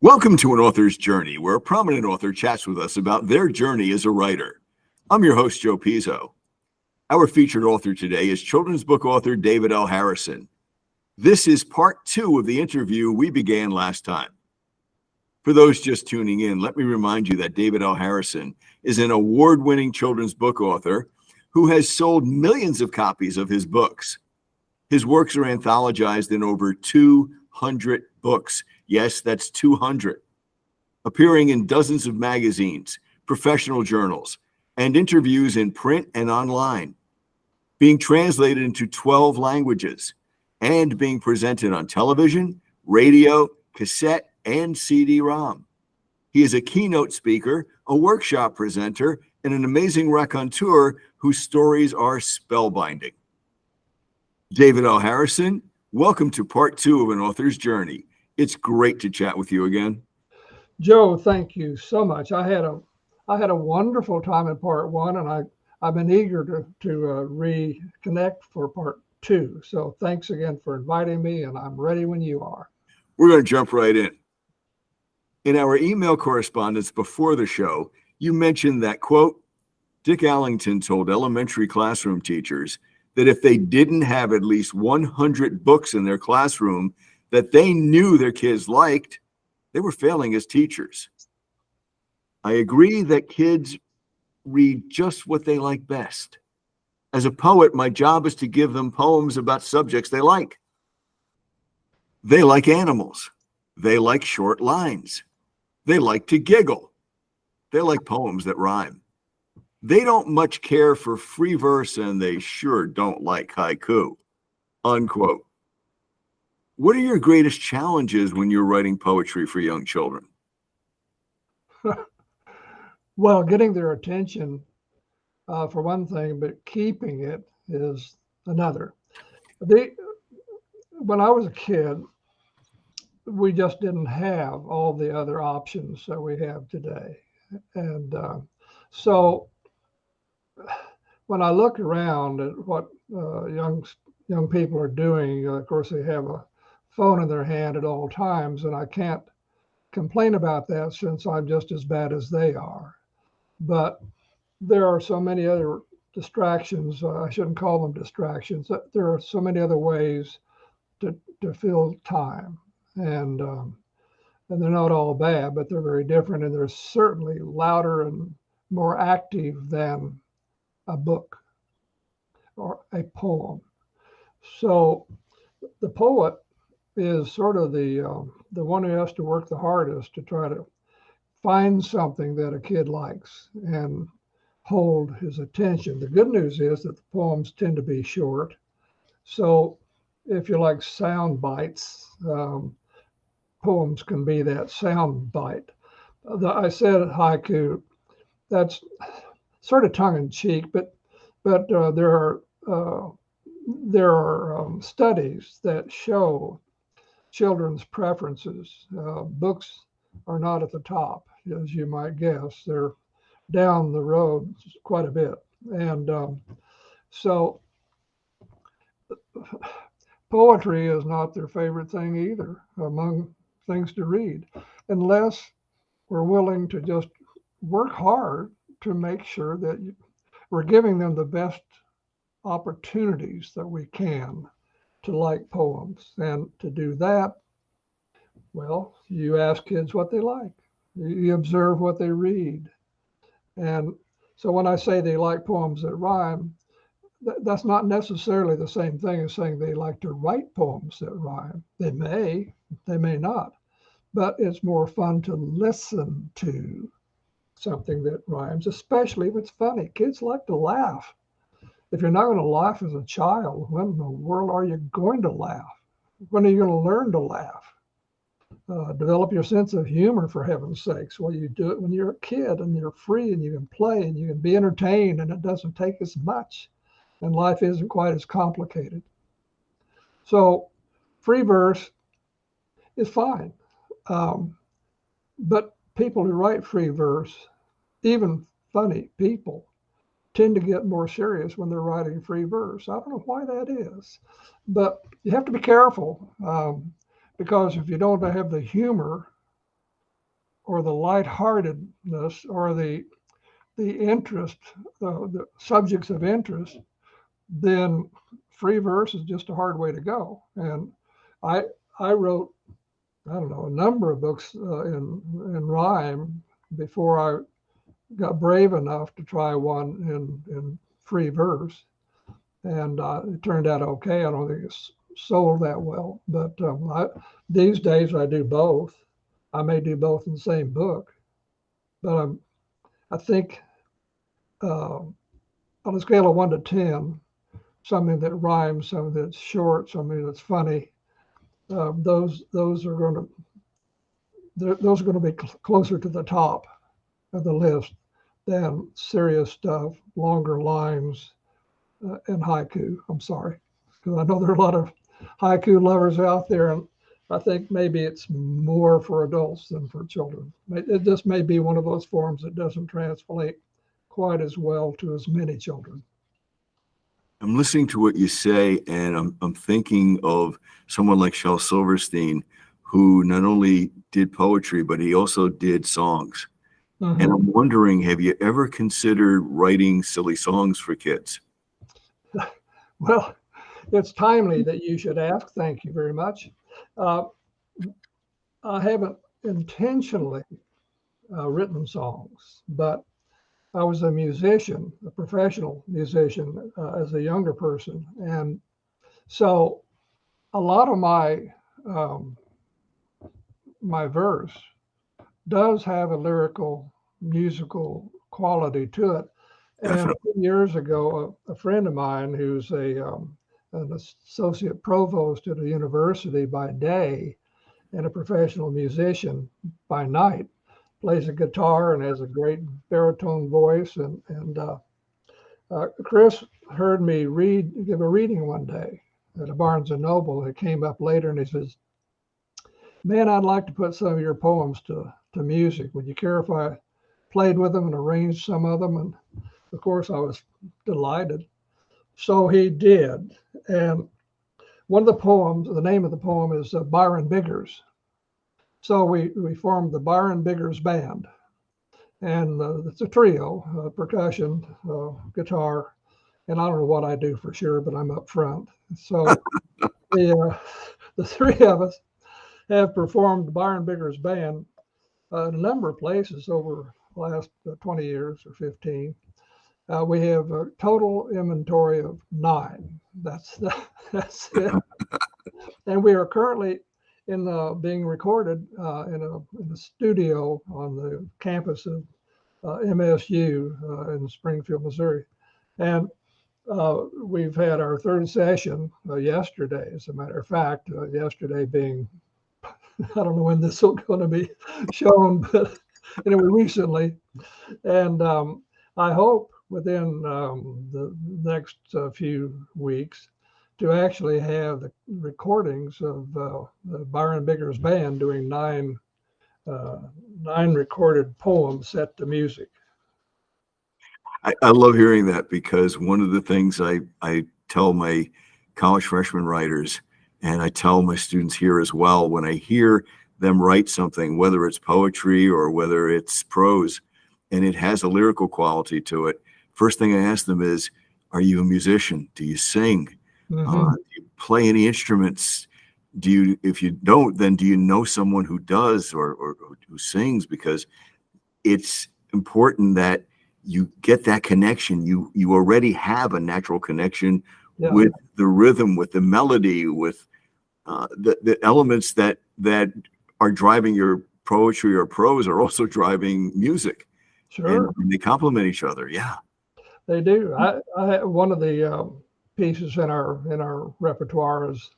Welcome to An Author's Journey, where a prominent author chats with us about their journey as a writer. I'm your host, Joe Pizzo. Our featured author today is children's book author David L. Harrison. This is part 2 of the interview we began last time. For those just tuning in, let me remind you that David L. Harrison is an award-winning children's book author who has sold millions of copies of his books. His works are anthologized in over 200 books. Yes, that's 200. Appearing in dozens of magazines, professional journals, and interviews in print and online. Being translated into 12 languages and being presented on television, radio, cassette, and CD-ROM. He is a keynote speaker, a workshop presenter, and an amazing raconteur whose stories are spellbinding. David L. Harrison, welcome to part 2 of An Author's Journey. It's great to chat with you again. Joe, thank you so much. I had a wonderful time in part 1, and I've been eager to reconnect for part 2. So thanks again for inviting me, and I'm ready when you are. We're going to jump right in. In our email correspondence before the show, you mentioned that, quote, Dick Allington told elementary classroom teachers that if they didn't have at least 100 books in their classroom that they knew their kids liked, they were failing as teachers. I agree that kids read just what they like best. As a poet, my job is to give them poems about subjects they like. They like animals. They like short lines. They like to giggle. They like poems that rhyme. They don't much care for free verse, and they sure don't like haiku, unquote. What are your greatest challenges when you're writing poetry for young children? Well, getting their attention for one thing, but keeping it is another. When I was a kid, we just didn't have all the other options that we have today. And so when I look around at what young people are doing, of course, they have a phone in their hand at all times, and I can't complain about that since I'm just as bad as they are. But there are so many other distractions. I shouldn't call them distractions. There are so many other ways to fill time, and they're not all bad, but they're very different, and they're certainly louder and more active than a book or a poem. So the poet is sort of the one who has to work the hardest to try to find something that a kid likes and hold his attention. The good news is that the poems tend to be short. So if you like sound bites, poems can be that sound bite. I said haiku, that's sort of tongue in cheek, but there are studies that show children's preferences. Books are not at the top, as you might guess. They're down the road quite a bit. And so poetry is not their favorite thing either among things to read, unless we're willing to just work hard to make sure that we're giving them the best opportunities that we can to like poems. And to do that, well, you ask kids what they like. You observe what they read. And so when I say they like poems that rhyme, that's not necessarily the same thing as saying they like to write poems that rhyme. They may not, but it's more fun to listen to something that rhymes, especially if it's funny. Kids like to laugh. If you're not going to laugh as a child, when in the world are you going to laugh? When are you going to learn to laugh? Develop your sense of humor, for heaven's sakes. Well, you do it when you're a kid and you're free and you can play and you can be entertained, and it doesn't take as much, and life isn't quite as complicated. So free verse is fine. But people who write free verse, even funny people, tend to get more serious when they're writing free verse. I don't know why that is, but you have to be careful because if you don't have the humor or the lightheartedness or the interest, the subjects of interest, then free verse is just a hard way to go. And I I wrote, I don't know, a number of books in rhyme before I got brave enough to try one in free verse, and it turned out okay. I don't think it's sold that well, but these days I do both. I may do both in the same book, but I think on a scale of 1 to 10, something that rhymes, something that's short, something that's funny, those are going to be closer to the top of the list than serious stuff, longer lines, and haiku. I'm sorry, because I know there are a lot of haiku lovers out there, and I think maybe it's more for adults than for children. It just may be one of those forms that doesn't translate quite as well to as many children. I'm listening to what you say, and I'm thinking of someone like Shel Silverstein, who not only did poetry, but he also did songs. Mm-hmm. And I'm wondering, have you ever considered writing silly songs for kids? Well, it's timely that you should ask. Thank you very much. I haven't intentionally written songs, but I was a musician, a professional musician, as a younger person. And so a lot of my verse does have a lyrical, musical quality to it. And a few years ago, a friend of mine who's an associate provost at a university by day and a professional musician by night plays a guitar and has a great baritone voice. And Chris heard me give a reading one day at a Barnes and Noble. He came up later and he says, "Man, I'd like to put some of your poems to music. Would you care if I played with them and arranged some of them?" And of course, I was delighted. So he did. And one of the poems, the name of the poem is Byron Biggers. So we formed the Byron Biggers Band. And it's a trio, percussion, guitar, and I don't know what I do for sure, but I'm up front. So the three of us have performed Byron Biggers Band in a number of places over the last 20 years or 15. We have a total inventory of 9. That's it. And we are currently being recorded in a studio on the campus of MSU in Springfield, Missouri. And we've had our third session yesterday, as a matter of fact, yesterday being, I don't know when this is going to be shown, but anyway, recently. And I hope within the next few weeks to actually have the recordings of the Byron Biggers Band doing 9 recorded poems set to music. I love hearing that, because one of the things I tell my college freshman writers, and I tell my students here as well, when I hear them write something, whether it's poetry or whether it's prose, and it has a lyrical quality to it, first thing I ask them is, are you a musician? Do you sing? Mm-hmm. Do you play any instruments? If you don't, then do you know someone who does or who sings? Because it's important that you get that connection. You already have a natural connection with the rhythm, with the melody, with the elements that are driving your poetry or prose are also driving music. Sure. And they complement each other. Yeah, they do. I one of the pieces in our repertoire is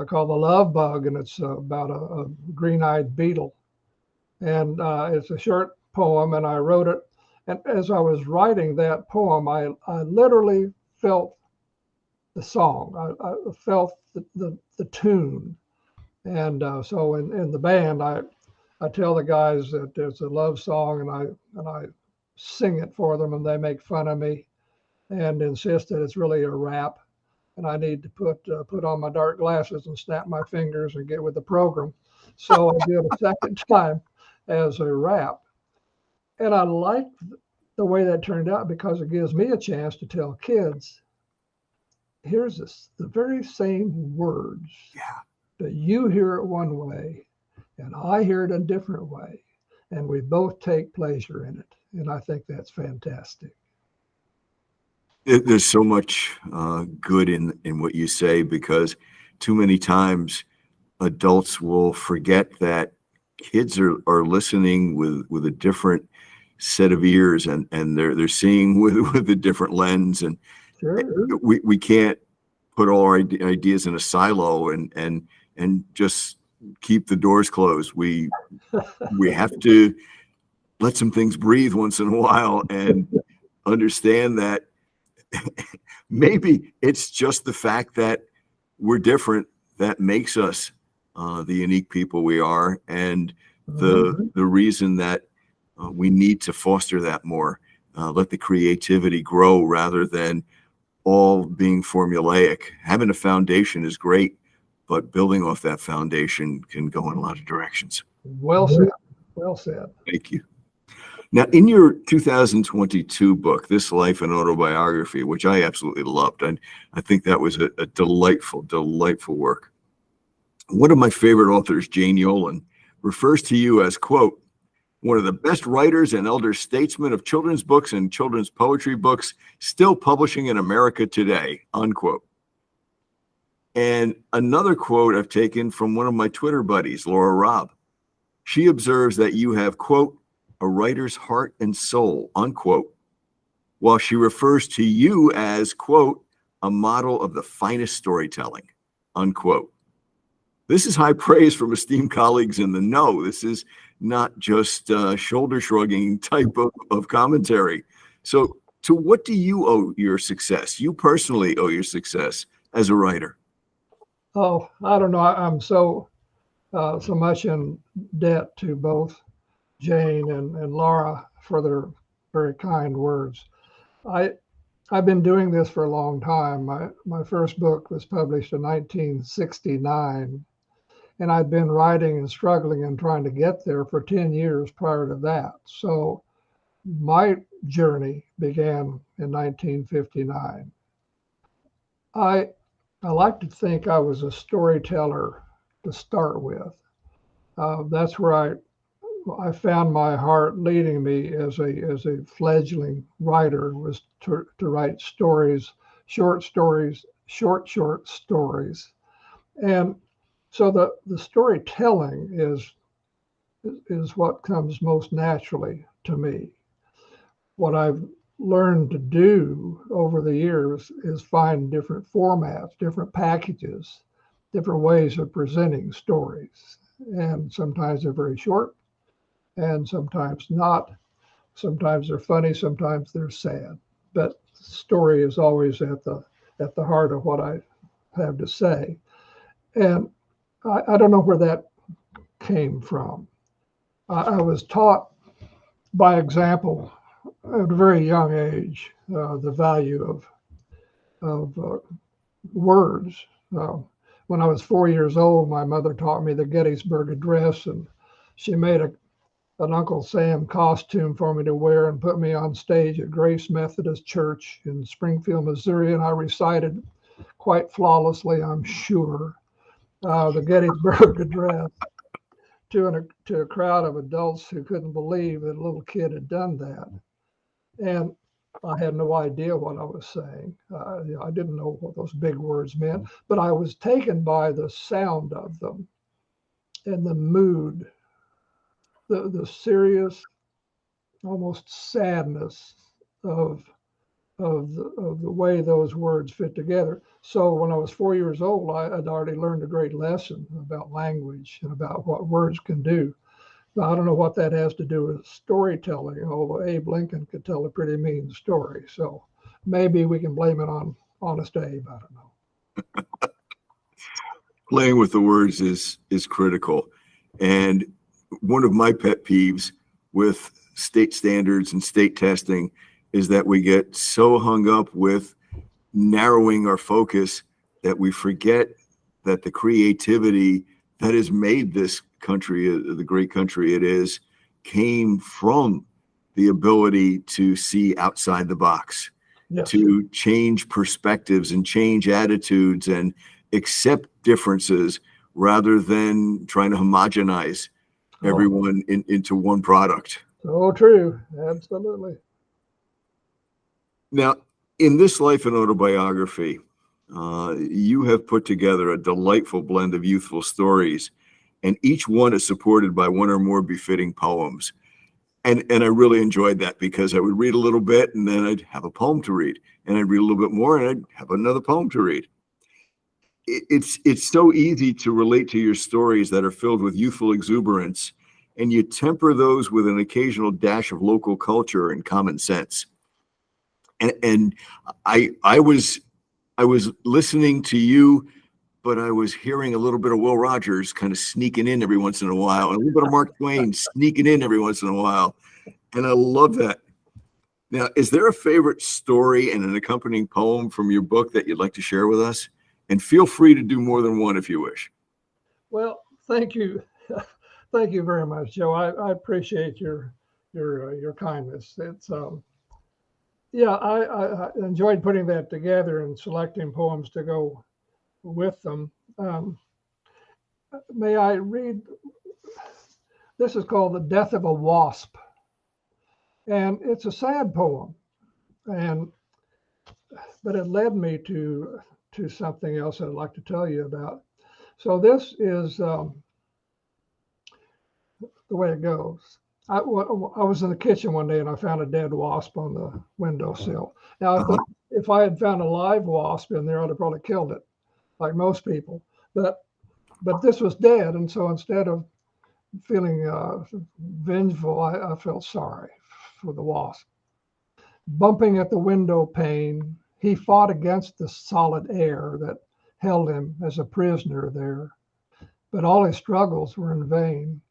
called The Love Bug, and it's about a green-eyed beetle. And it's a short poem, and I wrote it. And as I was writing that poem, I literally felt the song. I felt the tune. And so in the band, I tell the guys that it's a love song, and I sing it for them, and they make fun of me and insist that it's really a rap. And I need to put on my dark glasses and snap my fingers and get with the program. So I do it a second time. as a wrap. And I like the way that turned out because it gives me a chance to tell kids, here's the very same words, but you hear it one way and I hear it a different way. And we both take pleasure in it. And I think that's fantastic. There's so much good in what you say, because too many times adults will forget that kids are listening with a different set of ears, and they're seeing with a different lens, and Sure. we can't put all our ideas in a silo and just keep the doors closed. We have to let some things breathe once in a while and understand that maybe it's just the fact that we're different that makes us the unique people we are, and the reason that we need to foster that more, let the creativity grow rather than all being formulaic. Having a foundation is great, but building off that foundation can go in a lot of directions. Well said. Well said. Thank you. Now, in your 2022 book, This Life and Autobiography, which I absolutely loved, and I think that was a delightful, delightful work. One of my favorite authors, Jane Yolen, refers to you as, quote, one of the best writers and elder statesmen of children's books and children's poetry books still publishing in America today, unquote. And another quote I've taken from one of my Twitter buddies, Laura Robb. She observes that you have, quote, a writer's heart and soul, unquote, while she refers to you as, quote, a model of the finest storytelling, unquote. This is high praise from esteemed colleagues in the know. This is not just shoulder shrugging type of commentary. So to what do you owe your success? You personally owe your success as a writer. Oh, I don't know. I'm so much in debt to both Jane and Laura for their very kind words. I've been doing this for a long time. My first book was published in 1969, and I'd been writing and struggling and trying to get there for 10 years prior to that. So my journey began in 1959. I like to think I was a storyteller to start with. That's where I found my heart leading me as a fledgling writer, was to write stories, short stories. And so the storytelling is what comes most naturally to me. What I've learned to do over the years is find different formats, different packages, different ways of presenting stories. And sometimes they're very short, and sometimes not. Sometimes they're funny, sometimes they're sad. But story is always at the heart of what I have to say. And I don't know where that came from. I was taught by example at a very young age the value of words. When I was 4 years old, my mother taught me the Gettysburg Address, and she made an Uncle Sam costume for me to wear and put me on stage at Grace Methodist Church in Springfield, Missouri, and I recited quite flawlessly, I'm sure, the Gettysburg Address to a crowd of adults who couldn't believe that a little kid had done that. And I had no idea what I was saying. I didn't know what those big words meant, but I was taken by the sound of them and the mood, the serious, almost sadness of the way those words fit together. So when I was 4 years old, I had already learned a great lesson about language and about what words can do. But I don't know what that has to do with storytelling, although Abe Lincoln could tell a pretty mean story. So maybe we can blame it on Honest Abe. I don't know. Playing with the words is critical. And one of my pet peeves with state standards and state testing is that we get so hung up with narrowing our focus that we forget that the creativity that has made this country the great country it is came from the ability to see outside the box, Yes. to change perspectives and change attitudes and accept differences rather than trying to homogenize everyone into one product. So true. Absolutely. Now, in this life and autobiography, you have put together a delightful blend of youthful stories, and each one is supported by one or more befitting poems. And I really enjoyed that because I would read a little bit and then I'd have a poem to read, and I'd read a little bit more and I'd have another poem to read. It's so easy to relate to your stories that are filled with youthful exuberance, and you temper those with an occasional dash of local culture and common sense. And I was listening to you, but I was hearing a little bit of Will Rogers kind of sneaking in every once in a while, and a little bit of Mark Twain sneaking in every once in a while. And I love that. Now, is there a favorite story and an accompanying poem from your book that you'd like to share with us? And feel free to do more than one if you wish. Well, thank you. Thank you very much, Joe. I appreciate your kindness. It's yeah, I enjoyed putting that together and selecting poems to go with them. May I read? This is called "The Death of a Wasp," and it's a sad poem, but it led me to something else I'd like to tell you about. So this is the way it goes. I was in the kitchen one day and I found a dead wasp on the windowsill. Now, if I had found a live wasp in there, I'd have probably killed it, like most people. But this was dead, and so instead of feeling vengeful, I felt sorry for the wasp. Bumping at the window pane, he fought against the solid air that held him as a prisoner there. But all his struggles were in vain.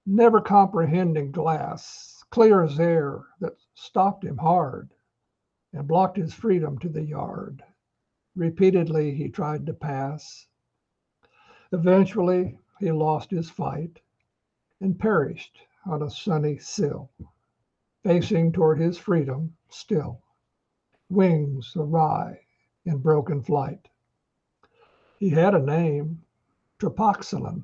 Never comprehending glass, clear as air, that stopped him hard and blocked his freedom to the yard. Repeatedly he tried to pass. Eventually he lost his fight and perished on a sunny sill, facing toward his freedom still, wings awry in broken flight. He had a name, Trepoxylon,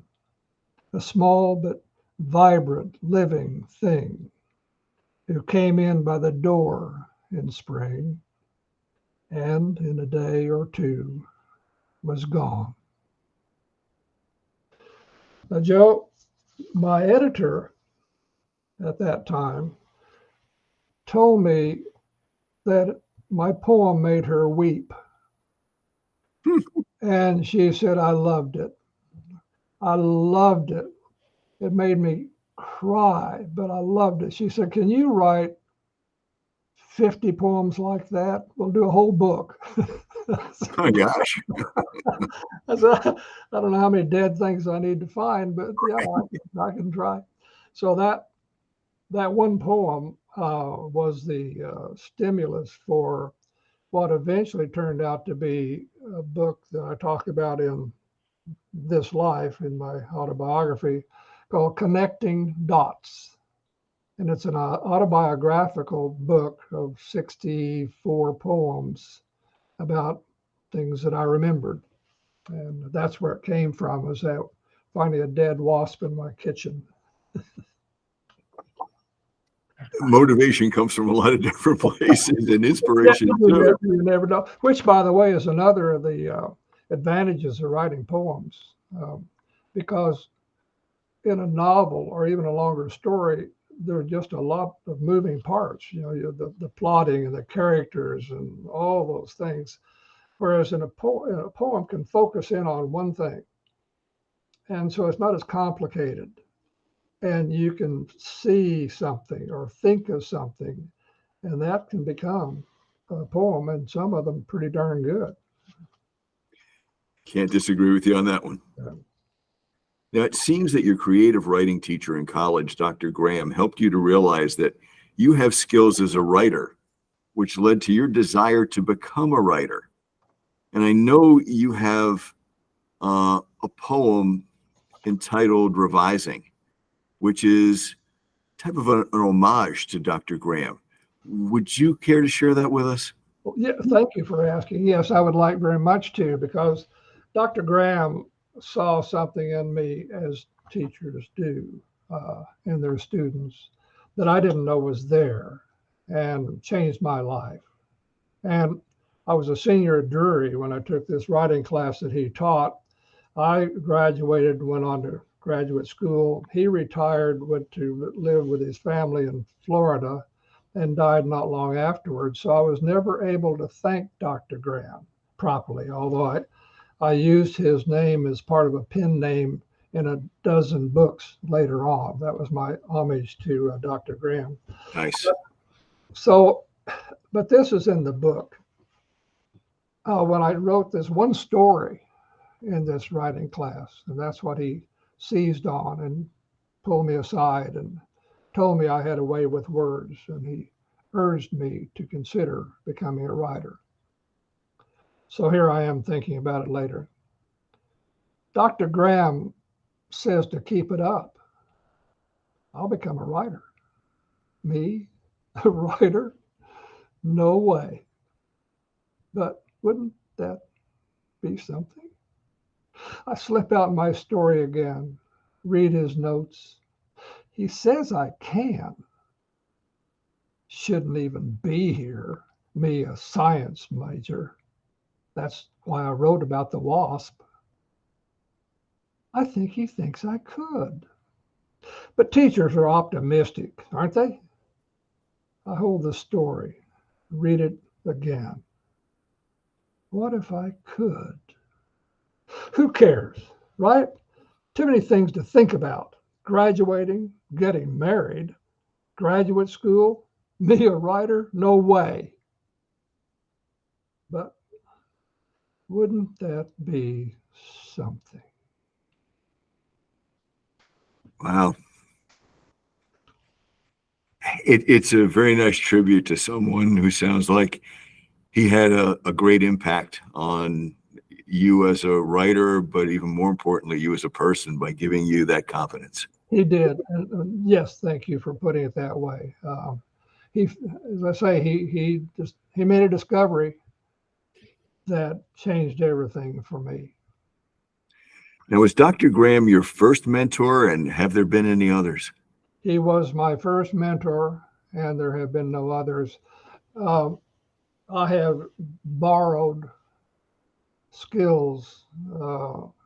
a small but vibrant living thing who came in by the door in spring and in a day or two was gone. Now, Joe, my editor at that time told me that my poem made her weep. And she said, I loved it. I loved it. It made me cry, but I loved it. She said, can you write 50 poems like that? We'll do a whole book. Oh, gosh. I said, I don't know how many dead things I need to find, but yeah, I can try. So that one poem was the stimulus for what eventually turned out to be a book that I talk about in this life, in my autobiography, called Connecting Dots. And it's an autobiographical book of 64 poems about things that I remembered. And that's where it came from, was that finding a dead wasp in my kitchen. Motivation comes from a lot of different places, and inspiration too. You never know. Which, by the way, is another of the advantages of writing poems, because in a novel or even a longer story, there are just a lot of moving parts. You know, the plotting and the characters and all those things. Whereas in a poem can focus in on one thing, and so it's not as complicated. And you can see something or think of something, and that can become a poem, and some of them pretty darn good. Can't disagree with you on that one. Now, it seems that your creative writing teacher in college, Dr. Graham, helped you to realize that you have skills as a writer, which led to your desire to become a writer. And I know you have a poem entitled Revising, which is type of an homage to Dr. Graham. Would you care to share that with us? Well, yeah, thank you for asking. Yes, I would like very much to, because Dr. Graham saw something in me, as teachers do, in their students, that I didn't know was there, and changed my life. And I was a senior at Drury when I took this writing class that he taught. I graduated, went on to graduate school. He retired, went to live with his family in Florida, and died not long afterwards. So I was never able to thank Dr. Graham properly, although I used his name as part of a pen name in a dozen books later on. That was my homage to Dr. Graham. Nice. So, but this is in the book. When I wrote this one story in this writing class, and that's what he seized on and pulled me aside and told me I had a way with words, and he urged me to consider becoming a writer. So here I am thinking about it later. Dr. Graham says to keep it up. I'll become a writer. Me, a writer? No way. But wouldn't that be something? I slip out my story again, read his notes. He says I can. Shouldn't even be here, me, a science major. That's why I wrote about the wasp. I think he thinks I could. But teachers are optimistic, aren't they? I hold the story, read it again. What if I could? Who cares, right? Too many things to think about. Graduating, getting married, graduate school, me a writer? No way. But wouldn't that be something? Wow. It's a very nice tribute to someone who sounds like he had a great impact on you as a writer, but even more importantly, you as a person, by giving you that confidence. He did. And yes, thank you for putting it that way. He, as I say, he made a discovery that changed everything for me. Now, was Dr. Graham your first mentor, and have there been any others? He was my first mentor, and there have been no others. I have borrowed skills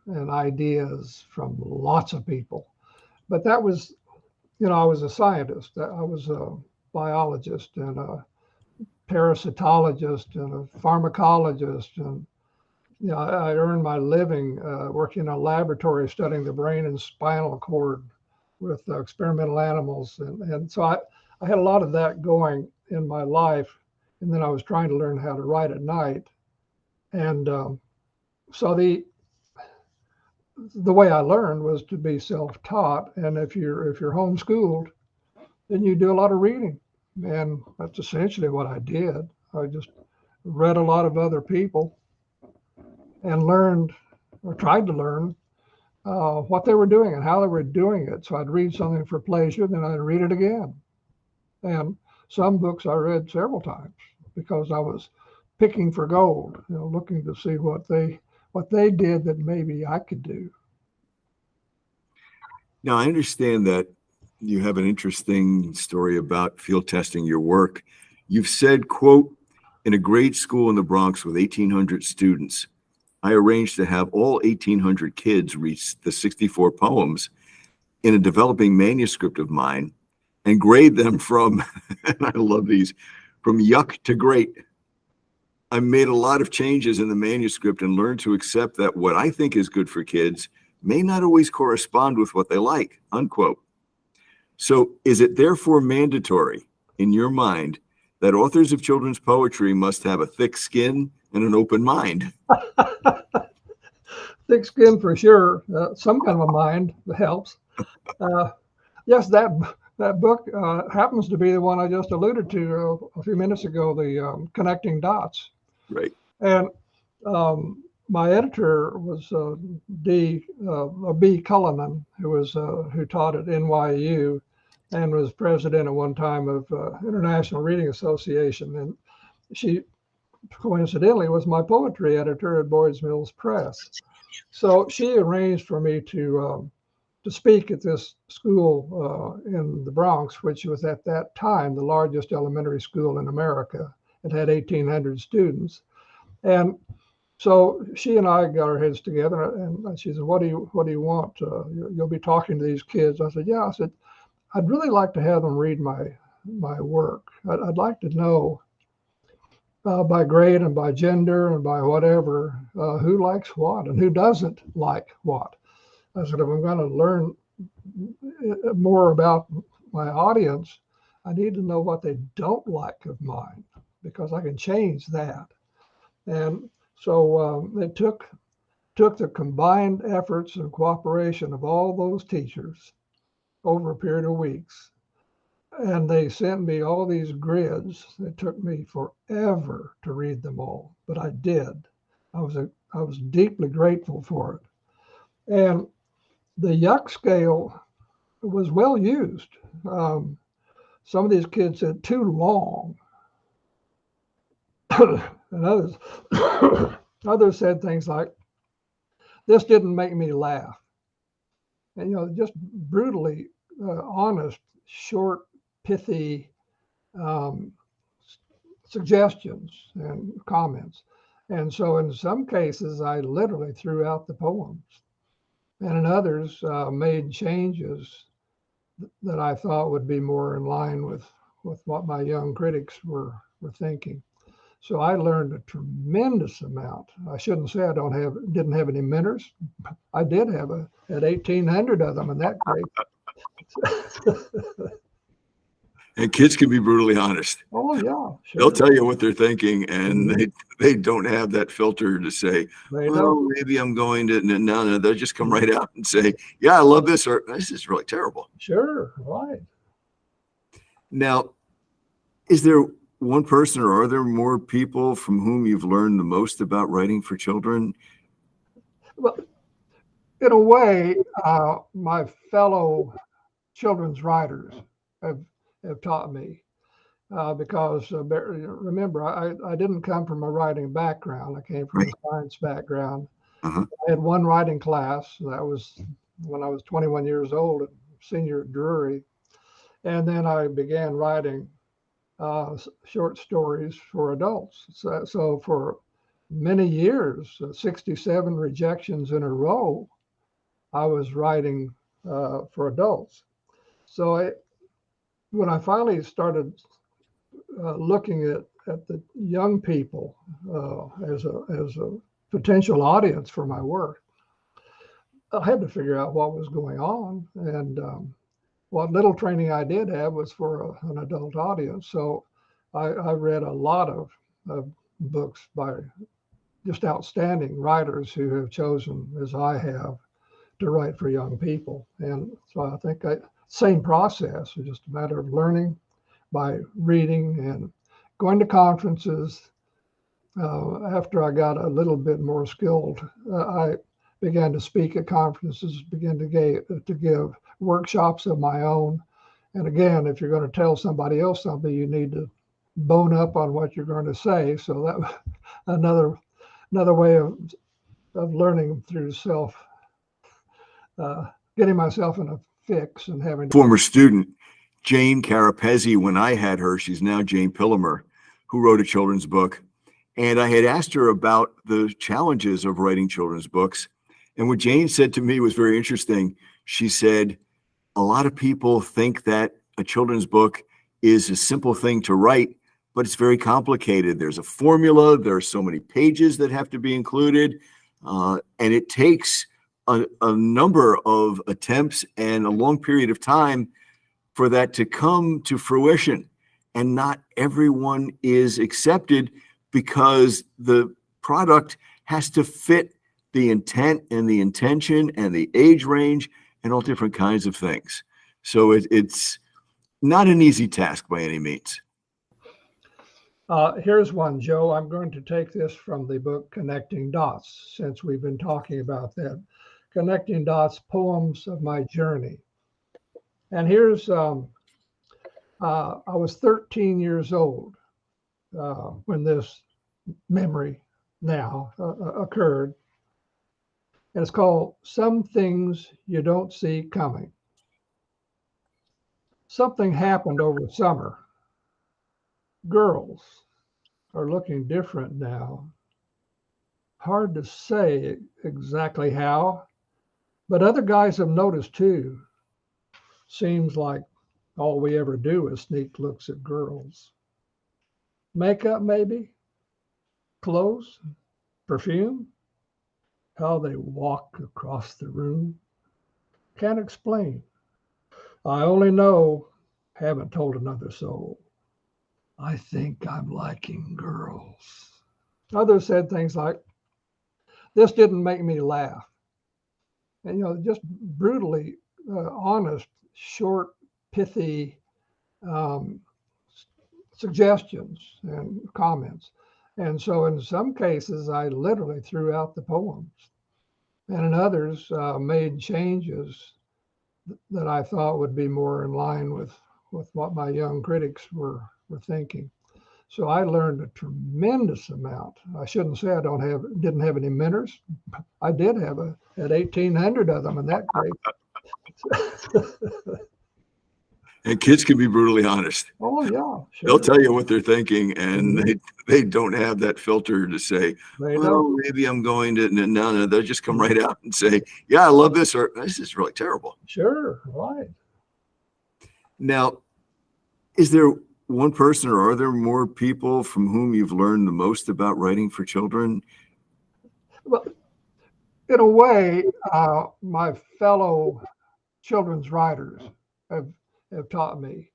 and ideas from lots of people, but that was, I was a scientist. I was a biologist and a parasitologist and a pharmacologist, and I earned my living working in a laboratory studying the brain and spinal cord with experimental animals, and so I had a lot of that going in my life, and then I was trying to learn how to write at night, and so the way I learned was to be self-taught, and if you're homeschooled, then you do a lot of reading, and that's essentially what I did. I just read a lot of other people and learned, or tried to learn, what they were doing and how they were doing it. So I'd read something for pleasure, then I'd read it again. And some books I read several times because I was picking for gold, looking to see what they did that maybe I could do. Now, I understand that you have an interesting story about field testing your work. You've said, quote, "In a grade school in the Bronx with 1,800 students, I arranged to have all 1,800 kids read the 64 poems in a developing manuscript of mine and grade them from," and I love these, "from yuck to great. I made a lot of changes in the manuscript and learned to accept that what I think is good for kids may not always correspond with what they like," unquote. So is it therefore mandatory in your mind that authors of children's poetry must have a thick skin and an open mind? Thick skin for sure. Some kind of a mind that helps. Yes, that book happens to be the one I just alluded to a few minutes ago, the Connecting Dots. Right. And my editor was B. Cullinan, who taught at NYU, and was president at one time of International Reading Association. And she coincidentally was my poetry editor at Boyd's Mills Press. So she arranged for me to speak at this school in the Bronx, which was at that time the largest elementary school in America. It had 1,800 students. And so she and I got our heads together, and she said, what do you want? You'll be talking to these kids. I said, yeah. I said, I'd really like to have them read my work. I'd like to know by grade and by gender and by whatever, who likes what and who doesn't like what. I said, if I'm going to learn more about my audience, I need to know what they don't like of mine, because I can change that. And so it took the combined efforts and cooperation of all those teachers over a period of weeks. And they sent me all these grids. It took me forever to read them all, but I did. I was deeply grateful for it. And the yuck scale was well used. Some of these kids said too long, and others said things like, "This didn't make me laugh," and just brutally honest, short, pithy suggestions and comments. And so in some cases, I literally threw out the poems, and in others made changes that I thought would be more in line with what my young critics were thinking. So I learned a tremendous amount. I shouldn't say I didn't have any mentors. I did have had 1,800 of them in that grade. And kids can be brutally honest. Oh yeah, sure. They'll tell you what they're thinking, and they don't have that filter to say, well, maybe I'm going to. No, they'll just come right out and say, yeah, I love this, or this is really terrible. Sure, right. Now, is there one person, or are there more people from whom you've learned the most about writing for children? Well, in a way, my fellow children's writers have taught me, because remember, I didn't come from a writing background. I came from a science background. I had one writing class. That was when I was 21 years old, senior at Drury. And then I began writing short stories for adults. So for many years, 67 rejections in a row, I was writing for adults. So when I finally started looking at the young people as a potential audience for my work, I had to figure out what was going on. And what little training I did have was for an adult audience. So I read a lot of books by just outstanding writers who have chosen, as I have, to write for young people. And so I think same process. It's just a matter of learning by reading and going to conferences. After I got a little bit more skilled, I began to speak at conferences, began to give workshops of my own. And again, if you're going to tell somebody else something, you need to bone up on what you're going to say. So that was another way of learning through getting myself in a fix and having to. Former student Jane Carapezzi, when I had her, she's now Jane Pillimer, who wrote a children's book. And I had asked her about the challenges of writing children's books. And what Jane said to me was very interesting. She said, a lot of people think that a children's book is a simple thing to write, but it's very complicated. There's a formula. There are so many pages that have to be included. And it takes a number of attempts and a long period of time for that to come to fruition. And not everyone is accepted because the product has to fit the intent and the intention and the age range and all different kinds of things. So it's not an easy task by any means. Here's one, Joe. I'm going to take this from the book Connecting Dots, since we've been talking about that. Connecting Dots, Poems of My Journey. And here's I was 13 years old when this memory now occurred. And it's called Some Things You Don't See Coming. Something happened over summer. Girls are looking different now. Hard to say exactly how, but other guys have noticed too. Seems like all we ever do is sneak looks at girls. Makeup, maybe? Clothes? Perfume? How they walk across the room? Can't explain. I only know, haven't told another soul. I think I'm liking girls. Others said things like, this didn't make me laugh. And, just brutally honest, short, pithy um, suggestions and comments. And so in some cases, I literally threw out the poems. And in others, made changes that I thought would be more in line with what my young critics were thinking. So I learned a tremendous amount. I shouldn't say I didn't have any mentors. I did have had 1,800 of them in that grade. And kids can be brutally honest. Oh yeah, sure. They'll tell you what they're thinking, and they don't have that filter to say, well, maybe I'm going to. No, they'll just come right out and say, yeah, I love this, or this is really terrible. Sure, right. Now, is there one person, or are there more people from whom you've learned the most about writing for children? Well, in a way, my fellow children's writers have taught me.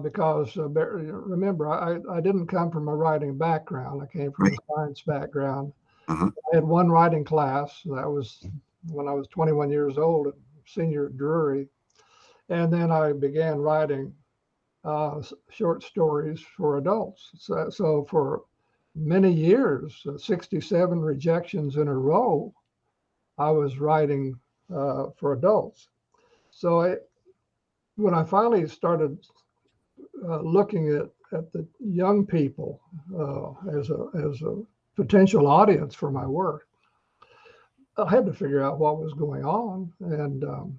Because remember, I didn't come from a writing background. I came from a science background. I had one writing class. That was when I was 21 years old, at senior at Drury. And then I began writing short stories for adults. So for many years, 67 rejections in a row, I was writing for adults. So when I finally started looking at the young people as a potential audience for my work, I had to figure out what was going on. And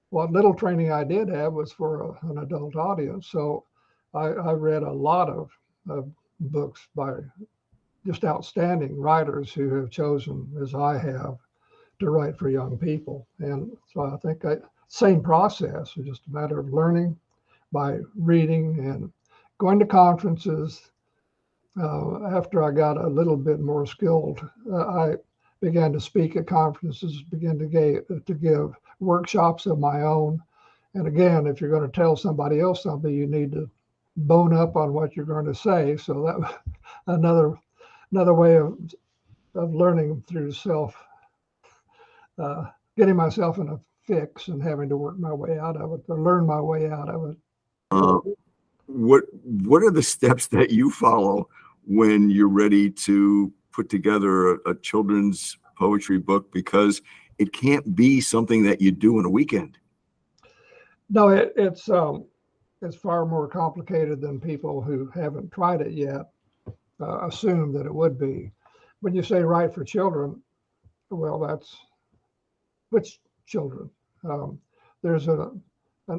what little training I did have was for an adult audience. So I read a lot of books by just outstanding writers who have chosen, as I have, to write for young people. And so I think same process, it's just a matter of learning by reading and going to conferences. After I got a little bit more skilled, I began to speak at conferences, began to give workshops of my own. And again, if you're going to tell somebody else something, you need to bone up on what you're going to say. So that was another way of learning through getting myself in a fix and having to work my way out of it, or learn my way out of it. What are the steps that you follow when you're ready to put together a children's poetry book? Because it can't be something that you do in a weekend. No, it's far more complicated than people who haven't tried it yet assume that it would be. When you say write for children, well, that's which children? There's an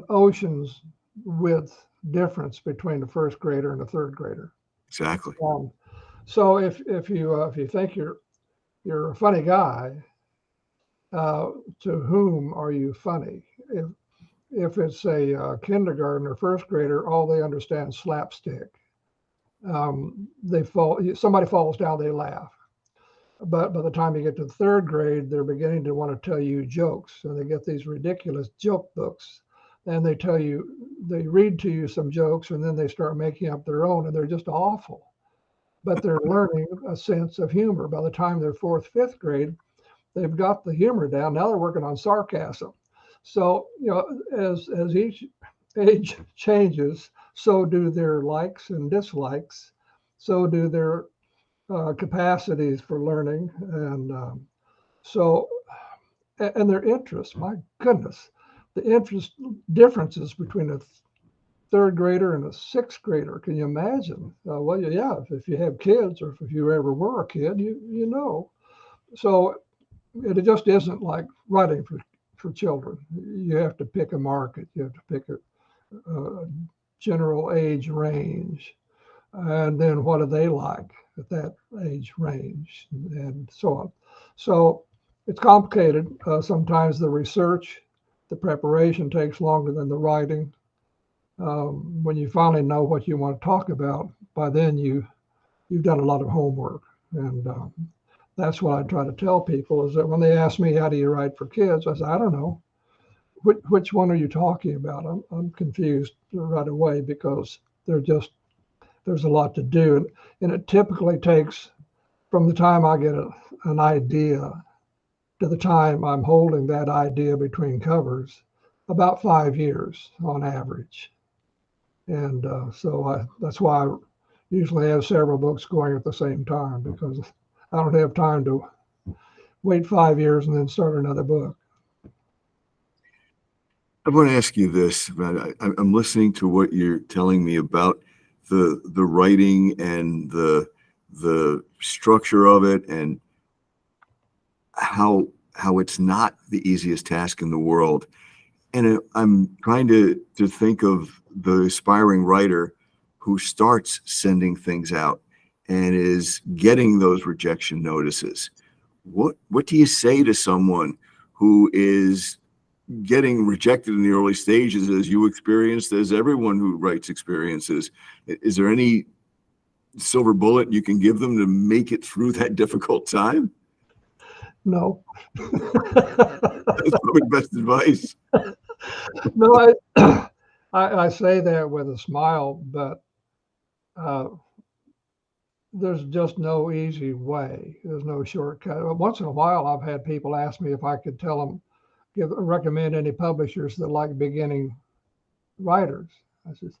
ocean's width difference between a first grader and a third grader. Exactly. So if you think you're a funny guy, to whom are you funny? If it's a kindergarten or first grader, all they understand is slapstick. Somebody falls down, they laugh. But by the time you get to the third grade, they're beginning to want to tell you jokes. And they get these ridiculous joke books. And they read to you some jokes, and then they start making up their own, and they're just awful. But they're learning a sense of humor. By the time they're fourth, fifth grade, they've got the humor down. Now they're working on sarcasm. So, as each age changes, so do their likes and dislikes. So do their capacities for learning, and and their interests. My goodness, the interest differences between a third grader and a sixth grader. Can you imagine? Well, yeah, if you have kids or if you ever were a kid, you know. So it just isn't like writing for children. You have to pick a market. You have to pick a general age range, and then what do they like at that age range, and so on. So it's complicated. Sometimes the research, the preparation takes longer than the writing. When you finally know what you want to talk about, by then you've done a lot of homework, and that's what I try to tell people is that when they ask me how do you write for kids, I say I don't know. Which one are you talking about? I'm confused right away because there's a lot to do, and it typically takes from the time I get an idea to the time I'm holding that idea between covers, about 5 years on average. And that's why I usually have several books going at the same time because I don't have time to wait 5 years and then start another book. I want to ask you this, but I'm listening to what you're telling me about the writing and the structure of it, and how it's not the easiest task in the world. And I'm trying to think of the aspiring writer who starts sending things out and is getting those rejection notices. What do you say to someone who is getting rejected in the early stages, as you experienced, as everyone who writes experiences? Is there any silver bullet you can give them to make it through that difficult time? No. That's probably best advice. No, I say that with a smile, but uh, there's just no easy way. There's no shortcut. Once in a while, I've had people ask me if I could tell them, recommend any publishers that like beginning writers. I said,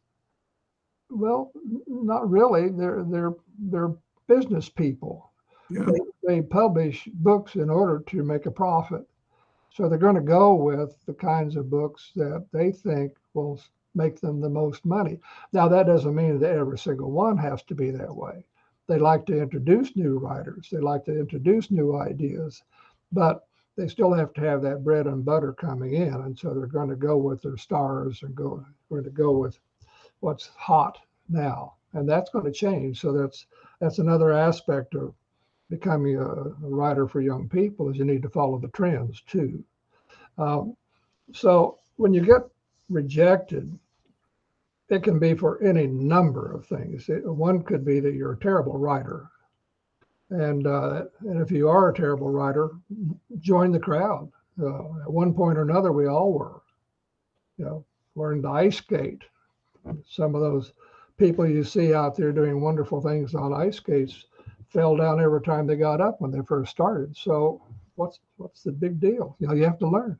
well, not really. They're business people. Yeah. They publish books in order to make a profit. So they're going to go with the kinds of books that they think will make them the most money. Now, that doesn't mean that every single one has to be that way. They like to introduce new writers, they like to introduce new ideas, but they still have to have that bread and butter coming in. And so they're going to go with their stars and going to go with what's hot now. And that's going to change. So that's another aspect of becoming a writer for young people is you need to follow the trends too. So when you get rejected, it can be for any number of things. One could be that you're a terrible writer, and if you are a terrible writer, join the crowd. At one point or another, we all were. Learn to ice skate. Some of those people you see out there doing wonderful things on ice skates fell down every time they got up when they first started. So what's the big deal? You have to learn.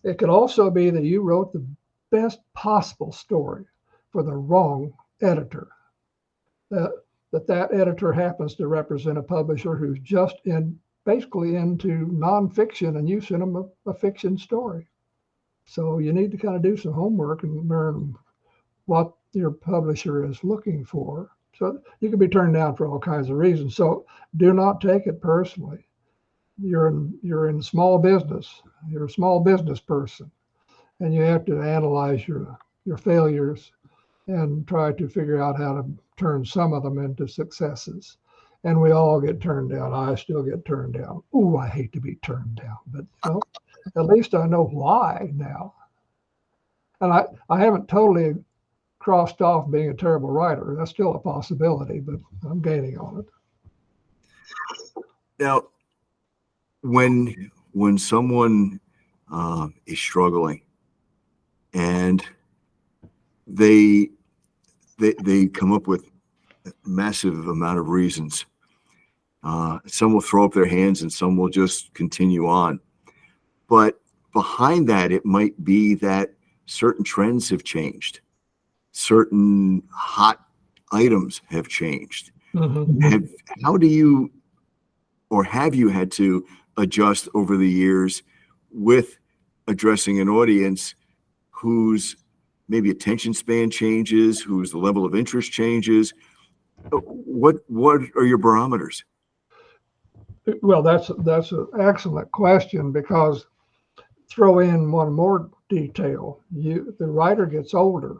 It could also be that you wrote the best possible story for the wrong editor. That editor happens to represent a publisher who's just basically into nonfiction, and you sent them a fiction story. So you need to kind of do some homework and learn what your publisher is looking for. So you can be turned down for all kinds of reasons. So do not take it personally. You're in small business. You're a small business person, and you have to analyze your failures and try to figure out how to turn some of them into successes. And we all get turned down. I still get turned down. Ooh, I hate to be turned down, but at least I know why now. And I haven't totally crossed off being a terrible writer. That's still a possibility, but I'm gaining on it. Now, when someone is struggling and they come up with a massive amount of reasons, some will throw up their hands and some will just continue on. But behind that, it might be that certain trends have changed, certain hot items have changed. Mm-hmm. How do you, or have you had to adjust over the years with addressing an audience whose maybe attention span changes, whose the level of interest changes? What are your barometers? Well, that's an excellent question, because throw in one more detail. The writer gets older.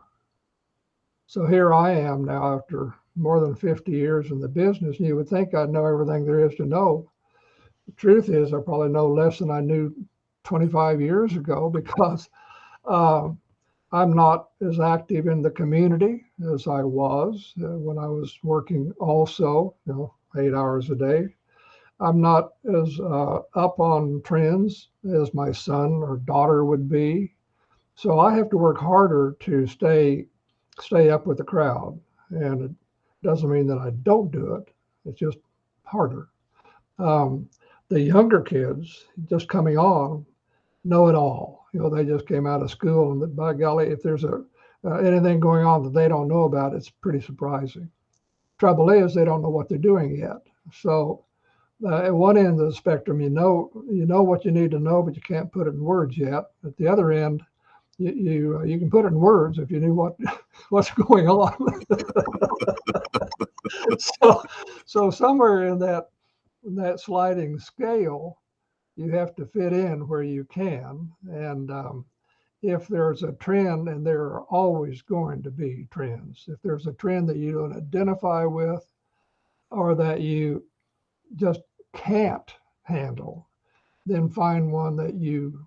So here I am now after more than 50 years in the business, and you would think I'd know everything there is to know. The truth is, I probably know less than I knew 25 years ago, because uh, I'm not as active in the community as I was when I was working also, 8 hours a day. I'm not as up on trends as my son or daughter would be. So I have to work harder to stay up with the crowd. And it doesn't mean that I don't do it. It's just harder. Um, the younger kids just coming on know it all. They just came out of school, and by golly, if there's anything going on that they don't know about, it's pretty surprising. Trouble is, they don't know what they're doing yet. So at one end of the spectrum, you know what you need to know, but you can't put it in words yet. At the other end, you can put it in words if you knew what's going on. so somewhere in that sliding scale, you have to fit in where you can. And if there's a trend, and there are always going to be trends, if there's a trend that you don't identify with, or that you just can't handle, then find one that you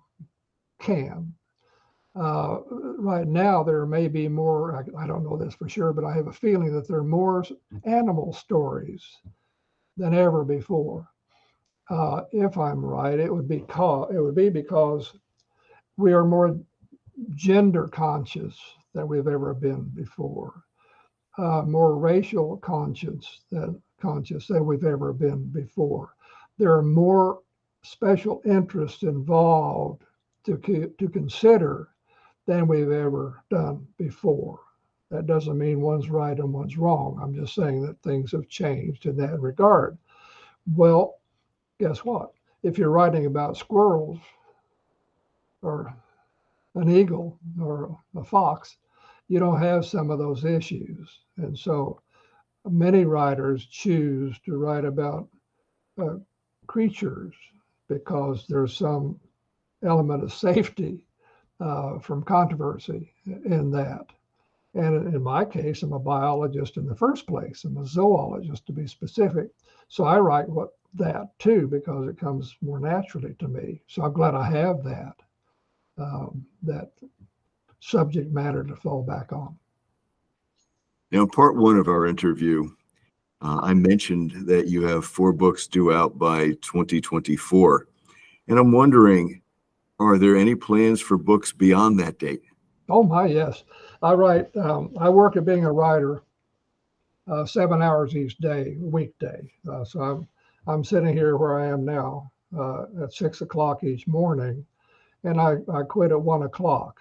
can. Right now, there may be more, I don't know this for sure, but I have a feeling that there are more animal stories than ever before. If I'm right, it would be because we are more gender conscious than we've ever been before, more racial conscious than we've ever been before. There are more special interests involved to consider than we've ever done before. That doesn't mean one's right and one's wrong. I'm just saying that things have changed in that regard. Well, guess what? If you're writing about squirrels or an eagle or a fox, you don't have some of those issues. And so many writers choose to write about uh, creatures because there's some element of safety from controversy in that. And in my case, I'm a biologist in the first place. I'm a zoologist, to be specific. So I write that too, because it comes more naturally to me. So I'm glad I have that subject matter to fall back on. Now, part one of our interview, I mentioned that you have 4 books due out by 2024. And I'm wondering, are there any plans for books beyond that date? Oh my, yes. I work at being a writer 7 hours each day, weekday. So I'm sitting here where I am now at 6 o'clock each morning, and I quit at 1 o'clock.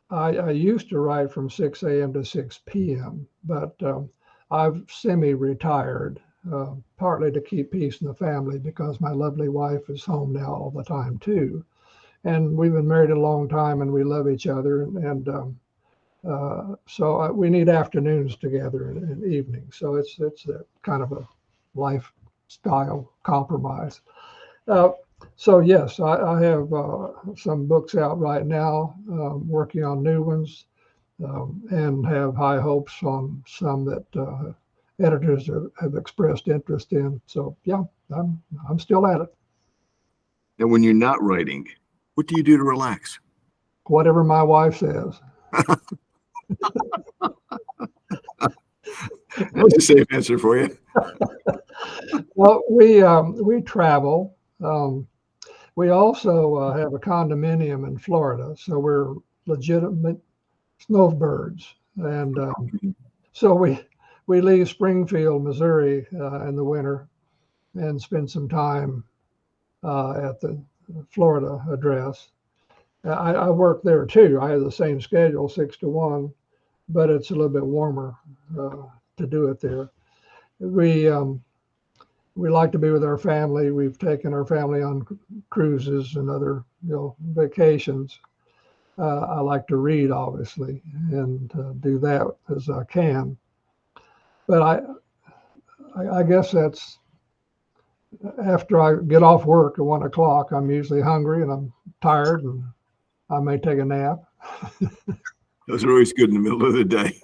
I used to write from 6 a.m. to 6 p.m., but I've semi-retired, partly to keep peace in the family, because my lovely wife is home now all the time too. And we've been married a long time, and we love each other. And so we need afternoons together and evenings. So it's a kind of a lifestyle compromise. So yes, I have some books out right now, working on new ones, and have high hopes on some that editors have expressed interest in. So yeah, I'm still at it. And when you're not writing, what do you do to relax? Whatever my wife says. That's a safe answer for you. Well, we travel. We also have a condominium in Florida, so we're legitimate snowbirds. And so we leave Springfield, Missouri, in the winter, and spend some time at the Florida address. I work there too. I have the same schedule, 6 to 1, but it's a little bit warmer to do it there. We like to be with our family. We've taken our family on cruises and other vacations. I like to read, obviously, and do that as I can. But I guess that's after I get off work at 1 o'clock. I'm usually hungry and I'm tired, and I may take a nap. Those are always good in the middle of the day.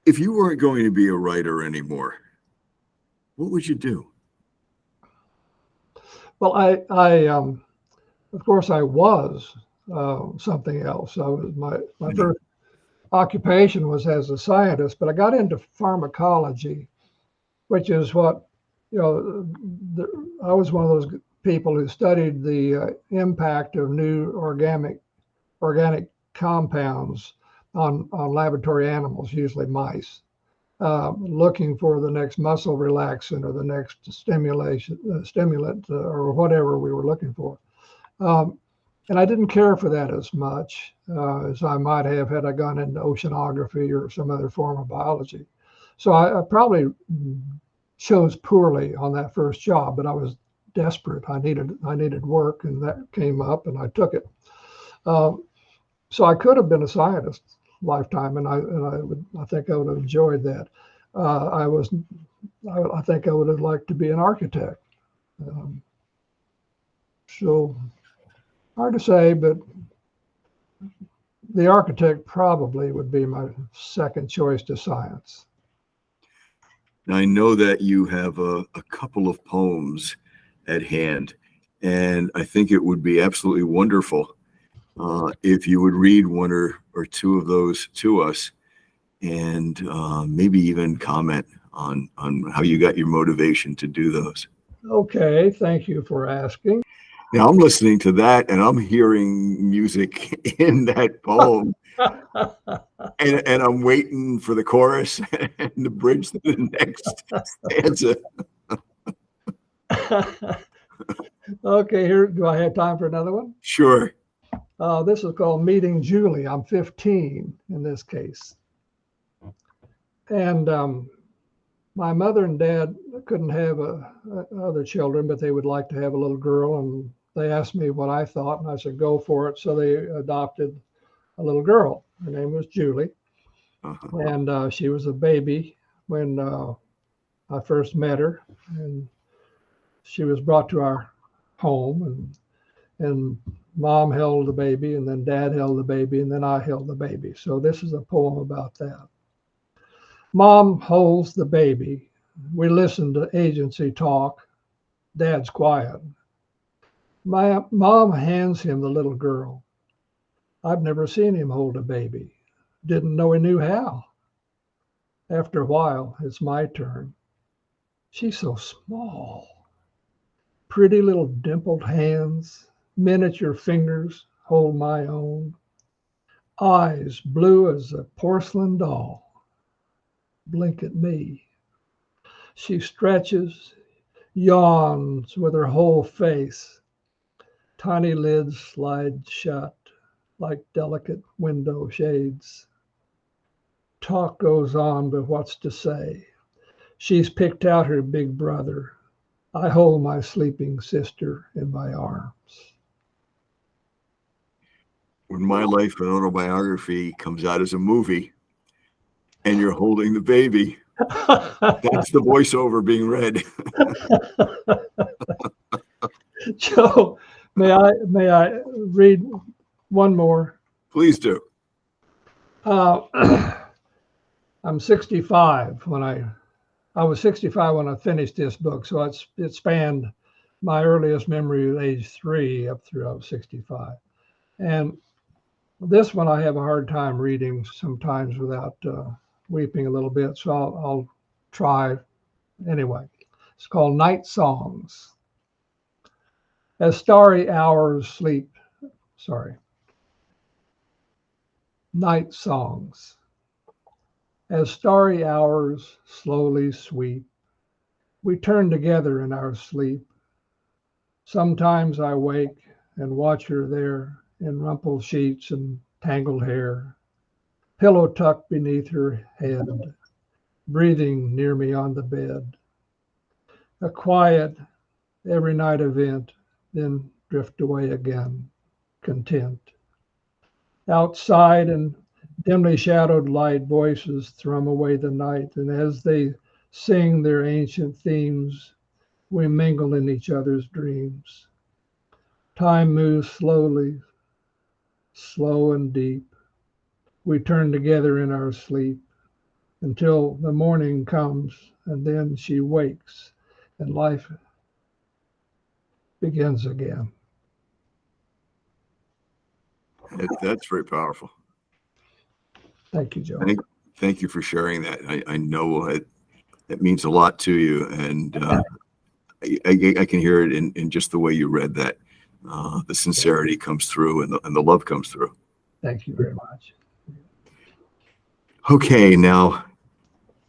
If you weren't going to be a writer anymore, what would you do? Well, of course, I was something else. I was my first occupation was as a scientist, but I got into pharmacology, which is what, I was one of those people who studied the impact of new organic compounds on laboratory animals, usually mice, looking for the next muscle relaxant or the next stimulant or whatever we were looking for. And I didn't care for that as much as I might have had I gone into oceanography or some other form of biology. So I probably chose poorly on that first job, but I was desperate. I needed work, and that came up, and I took it. So I could have been a scientist lifetime, and I think I would have enjoyed that. I think I would have liked to be an architect. So hard to say, but the architect probably would be my second choice to science. Now, I know that you have a couple of poems at hand, and I think it would be absolutely wonderful if you would read one or two of those to us, and maybe even comment on how you got your motivation to do those. Okay, thank you for asking. Now, I'm listening to that, and I'm hearing music in that poem, and I'm waiting for the chorus and the bridge to the next stanza. Okay, here, do I have time for another one? Sure. This is called Meeting Julie. I'm 15 in this case. And my mother and dad couldn't have other children, but they would like to have a little girl. And they asked me what I thought, and I said, go for it. So they adopted a little girl. Her name was Julie. Uh-huh. And she was a baby when I first met her. And she was brought to our home, and mom held the baby, and then dad held the baby, and then I held the baby. So this is a poem about that. Mom holds the baby. We listen to agency talk. Dad's quiet. My mom hands him the little girl. I've never seen him hold a baby. Didn't know he knew how. After a while, it's my turn. She's so small. Pretty little dimpled hands, miniature fingers hold my own. Eyes blue as a porcelain doll. Blink at me. She stretches, yawns with her whole face. Tiny lids slide shut like delicate window shades. Talk goes on, but what's to say? She's picked out her big brother. I hold my sleeping sister in my arms. When My Life, an Autobiography, comes out as a movie and you're holding the baby, that's the voiceover being read. Joe, may I read one more? Please do. I'm 65 when I was 65 when I finished this book, so it spanned my earliest memory at age 3 up through I was 65. And this one I have a hard time reading sometimes without weeping a little bit, so I'll try anyway. It's called Night Songs. As starry hours sleep, Night Songs. As starry hours slowly sweep, we turn together in our sleep. Sometimes I wake and watch her there in rumpled sheets and tangled hair, pillow tucked beneath her head, breathing near me on the bed. A quiet every night event, then drift away again, content. Outside in dimly shadowed light, voices thrum away the night, and as they sing their ancient themes, we mingle in each other's dreams. Time moves slowly, slow and deep. We turn together in our sleep until the morning comes, and then she wakes, and life begins again. That's very powerful. Thank you, Joe. Thank you for sharing that. I know it means a lot to you, and I can hear it in just the way you read that. The sincerity comes through, and the love comes through. Thank you very much. Okay, now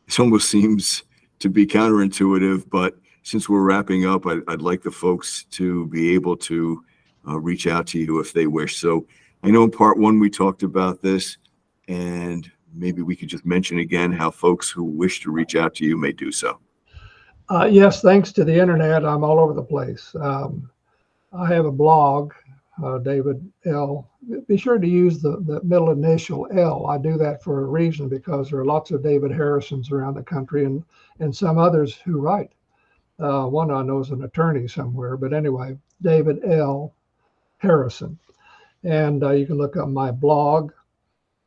this almost seems to be counterintuitive, but since we're wrapping up, I'd like the folks to be able to reach out to you if they wish. So I know in part one we talked about this, and maybe we could just mention again how folks who wish to reach out to you may do so. Yes, thanks to the internet, I'm all over the place. I have a blog, David L. Be sure to use the middle initial L. I do that for a reason, because there are lots of David Harrisons around the country, and some others who write. One I know is an attorney somewhere, but anyway, David L. Harrison. And you can look up my blog,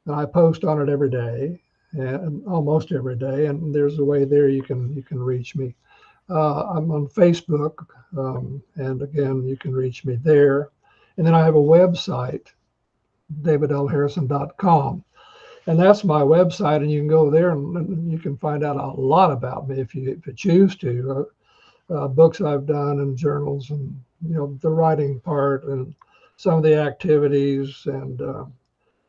and I post on it every day, and almost every day. And there's a way there you can reach me. I'm on Facebook, and again, you can reach me there. And then I have a website, davidlharrison.com. And that's my website, and you can go there and you can find out a lot about me if you choose to. Books I've done and journals, and the writing part, and some of the activities and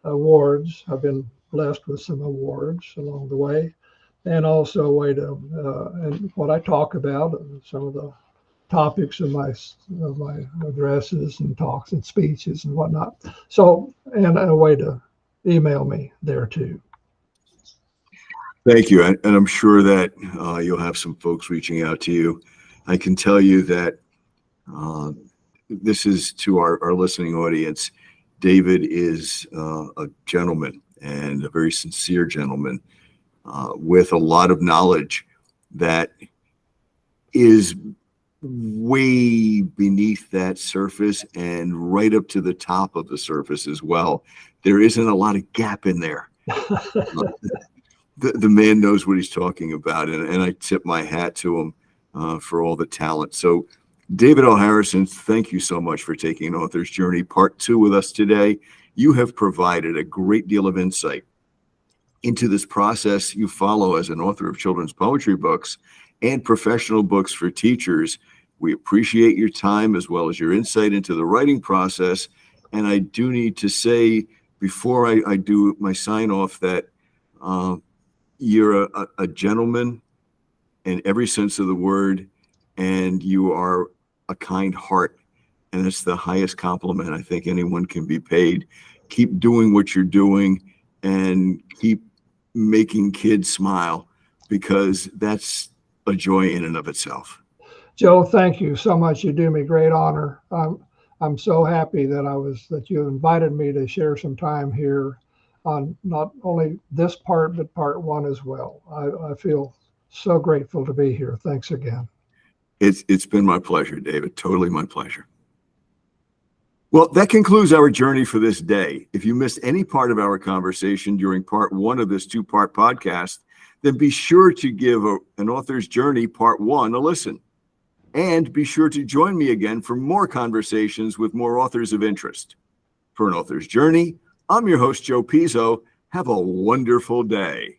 awards. I've been blessed with some awards along the way, and also a way to and what I talk about, some of the topics of my addresses and talks and speeches and whatnot. So, and a way to email me there too. Thank you, and I'm sure that you'll have some folks reaching out to you. I can tell you that this is to our listening audience. David is a gentleman, and a very sincere gentleman, with a lot of knowledge that is way beneath that surface and right up to the top of the surface as well. There isn't a lot of gap in there. The man knows what he's talking about, and I tip my hat to him for all the talent. So David L. Harrison, thank you so much for taking an author's journey part 2 with us today. You have provided a great deal of insight into this process you follow as an author of children's poetry books and professional books for teachers. We appreciate your time as well as your insight into the writing process. And I do need to say, before I do my sign off, that you're a gentleman in every sense of the word, and you are a kind heart. And it's the highest compliment I think anyone can be paid. Keep doing what you're doing, and keep making kids smile, because that's a joy in and of itself. Joe, thank you so much. You do me great honor. I'm so happy that you invited me to share some time here on not only this part, but part 1 as well. I feel so grateful to be here. Thanks again. It's been my pleasure, David. Totally my pleasure. Well, that concludes our journey for this day. If you missed any part of our conversation during part 1 of this 2-part podcast, then be sure to give An Author's Journey Part 1 a listen. And be sure to join me again for more conversations with more authors of interest. For An Author's Journey, I'm your host, Joe Pizzo. Have a wonderful day.